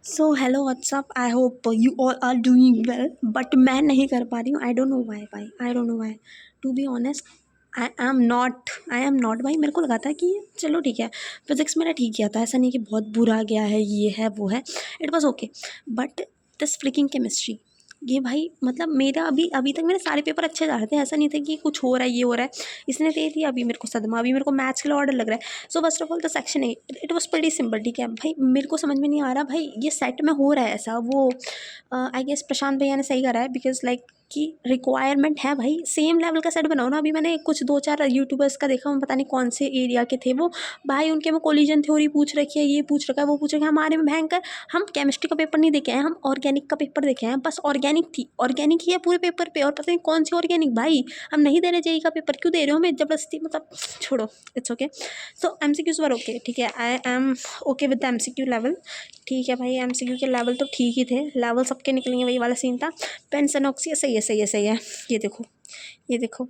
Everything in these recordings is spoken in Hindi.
So hello what's up, I hope you all are doing well, but मैं नहीं कर पा रही हूँ। आई डोंट नो वाई भाई, I don't know why, to be honest. I am not भाई। मेरे को लगा था कि चलो ठीक है, फिजिक्स मेरा ठीक गया था, ऐसा नहीं कि बहुत बुरा गया है, ये है वो है, it was okay. But this fricking chemistry, ये भाई मतलब मेरा अभी अभी तक मेरे सारे पेपर अच्छे जा रहे थे, ऐसा नहीं था कि कुछ हो रहा है, ये हो रहा है, इसने दे दिया, अभी मेरे को सदमा, अभी मेरे को मैथ्स के लिए ऑर्डर लग रहा है। So first of all the section A, it was pretty simple, ठीक है भाई। मेरे को समझ में नहीं आ रहा भाई, ये सेट में हो रहा है ऐसा, वो आई गेस प्रशांत भैया ने सही करा है, बिकॉज लाइक कि रिक्वायरमेंट है भाई, सेम लेवल का सेट बनाओ ना। अभी मैंने कुछ 2-4 यूट्यूबर्स का देखा, मैं पता नहीं कौन से एरिया के थे वो, भाई उनके में कोलिजन थ्योरी पूछ रखी है, ये पूछ रखा है, वो पूछ रखा है, हमारे में भयंकर। हम केमिस्ट्री का पेपर नहीं देखे हैं, हम ऑर्गेनिक का पेपर देखे हैं, बस ऑर्गेनिक थी, ऑर्गेनिक ही है पूरे पेपर पे, और पता नहीं कौन सी ऑर्गेनिक भाई। हम नहीं दे रहे जेई का पेपर, क्यों दे रहे हो हमें जबरदस्ती, मतलब छोड़ो, it's okay. So MCQs were okay, ठीक है, I am okay with the MCQ level, ठीक है भाई। एमसीक्यू के लेवल तो ठीक ही थे, लेवल सबके निकलेंगे, वही वाला सीन था। पेंसनॉक्सिया सही है, सही है, सही है। ये देखो, ये देखो,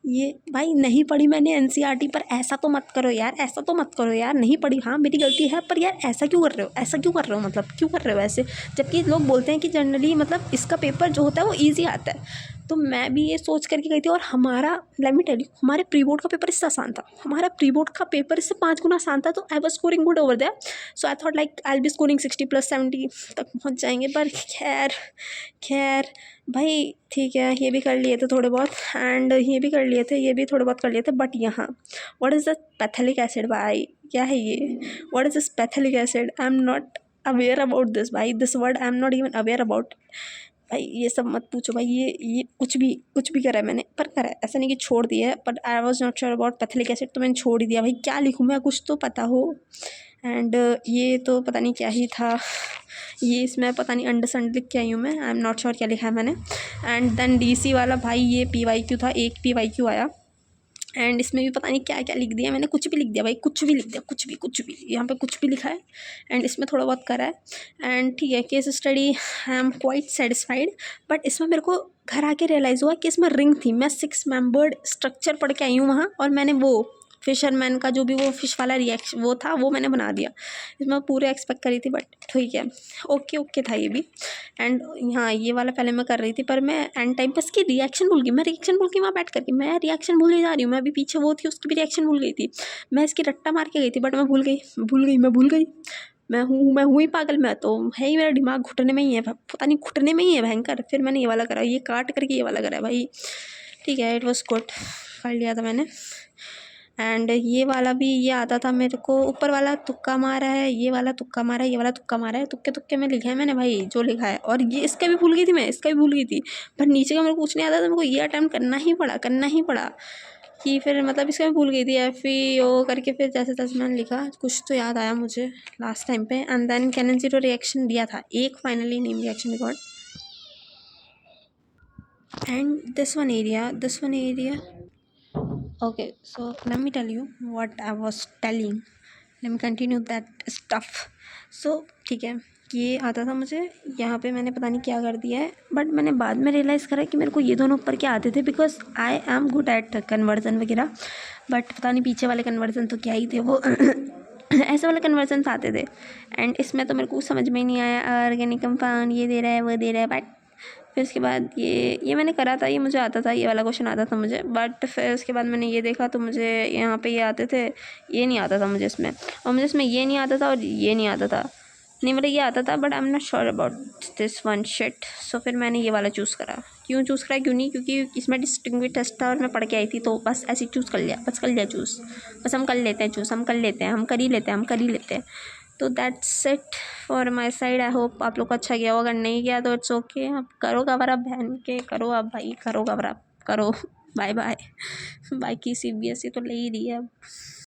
ये भाई नहीं पढ़ी मैंने एनसीईआरटी, पर ऐसा तो मत करो यार, ऐसा तो मत करो यार, नहीं पढ़ी, हाँ मेरी गलती है, पर यार ऐसा क्यों कर रहे हो, ऐसा क्यों कर रहे हो, मतलब क्यों कर रहे हो ऐसे। जबकि लोग बोलते हैं कि जनरली मतलब इसका पेपर जो होता है वो ईजी आता है, तो मैं भी ये सोच करके गई थी। और हमारा, लेट मी टेल यू, हमारे प्री बोर्ड का पेपर इससे आसान था, हमारा प्री बोर्ड का पेपर इससे 5 गुना आसान था, तो I was scoring good over there. So I thought like I will be scoring 60+70 तक पहुँच जाएंगे, पर खैर खैर भाई ठीक है, ये भी कर लिए थे थोड़े बहुत, एंड ये भी कर लिए थे, ये भी थोड़े बहुत कर लिए थे। बट यहाँ what is the phthalic acid भाई, क्या है ये, what is this phthalic acid, I am not aware about this भाई, this word I am not even aware about. भाई ये सब मत पूछो भाई, ये कुछ भी करा है मैंने, पर करा है, ऐसा नहीं कि छोड़ दिया है, but I was not sure about phthalic acid, तो मैंने छोड़ ही दिया भाई। क्या लिखूँ मैं, कुछ तो पता हो। एंड ये तो पता नहीं क्या ही था, ये इसमें पता नहीं अंडरस्टैंड लिख के आई हूँ मैं, आई एम नॉट श्योर क्या लिखा है मैंने। एंड देन डीसी वाला भाई, ये पीवाईक्यू था, एक पीवाईक्यू आया, एंड इसमें भी पता नहीं क्या क्या लिख दिया मैंने, कुछ भी लिख दिया भाई, कुछ भी लिख दिया, कुछ भी यहाँ पे कुछ भी लिखा है। एंड इसमें थोड़ा बहुत करा है, एंड ठीक है, case study I am quite satisfied. But इसमें मेरे को घर आके रियलाइज़ हुआ कि इसमें रिंग थी, मैं 6 मेंबर्ड स्ट्रक्चर पढ़ के आई हूँ वहाँ, और मैंने वो फिशरमैन का जो भी वो फिश वाला रिएक्शन वो था, वो मैंने बना दिया। इसमें पूरे एक्सपेक्ट करी थी, बट ठीक है, ओके ओके था ये भी। एंड हाँ, ये वाला पहले मैं कर रही थी, पर मैं एंड टाइम पर इसकी रिएक्शन भूल गई, मैं रिएक्शन भूल गई वहाँ बैठ करके, मैं रिएक्शन भूल जा रही हूँ, मैं अभी पीछे वो थी उसकी भी रिएक्शन भूल गई थी, मैं इसकी रट्टा मार के गई थी, बट मैं भूल गई। मैं हूँ ही पागल, मैं तो है ही, मेरा दिमाग घुटने में ही है, पता नहीं घुटने में ही है भयंकर। फिर मैंने ये वाला करा, ये काट करके ये वाला करा भाई, ठीक है, इट वॉज गुड, कर लिया था मैंने। एंड ये वाला भी, ये आता था मेरे को, ऊपर वाला तुक्का मारा है, ये वाला तुक्का मारा है, ये वाला तुक्का मारा है, तुक्के तुक्के में लिखा है मैंने भाई जो लिखा है। और ये इसका भी भूल गई थी मैं, इसका भी भूल गई थी, पर नीचे का मेरे को कुछ नहीं आता था, मेरे को ये अटैम्प्ट करना ही पड़ा कि फिर मतलब इसका भी भूल गई थी, FEO करके, फिर जैसे तैसे मैंने लिखा, कुछ तो याद आया मुझे लास्ट टाइम पे। And then cannon zero reaction दिया था एक, finally name reaction record. And this one area okay, so let me tell you what I was telling, let me continue that stuff. So ठीक है, ये आता था मुझे, यहाँ पे मैंने पता नहीं क्या कर दिया है, बट मैंने बाद में रियलाइज़ करा कि मेरे को ये दोनों ऊपर के आते थे, because I am good at conversion वगैरह। बट पता नहीं पीछे वाले कन्वर्जन तो क्या ही थे वो ऐसे वाले कन्वर्जन आते थे। एंड इसमें तो मेरे को समझ में ही नहीं आया, ऑर्गेनिक कंपाउंड ये दे रहा है, वो दे रहा है, बट फिर उसके बाद ये मैंने करा था, ये मुझे आता था, ये वाला क्वेश्चन आता था मुझे। बट फिर उसके बाद मैंने ये देखा, तो मुझे यहाँ पे ये आते थे, ये नहीं आता था मुझे इसमें, और मुझे इसमें ये नहीं आता था, और ये नहीं आता था, नहीं मतलब ये आता था, but I am not sure about this one shit. So फिर मैंने ये वाला चूज़ करा। क्यों चूज़ करा, क्यों नहीं, क्योंकि इसमें डिस्टिंग्विश टेस्ट था और मैं पढ़ के आई थी, तो बस ऐसे चूज़ कर लिया, बस कर लिया चूज़, बस हम कर लेते हैं चूज़, हम कर लेते हैं, हम कर ही लेते हैं। तो that's it for my side. I hope आप लोग को अच्छा गया हो, अगर नहीं गया तो इट्स ओके, आप करो कवर अप, बहन के करो आप भाई, करो कवर अप करो बाय बाय। बाकी CBSE तो ले ही रही है अब।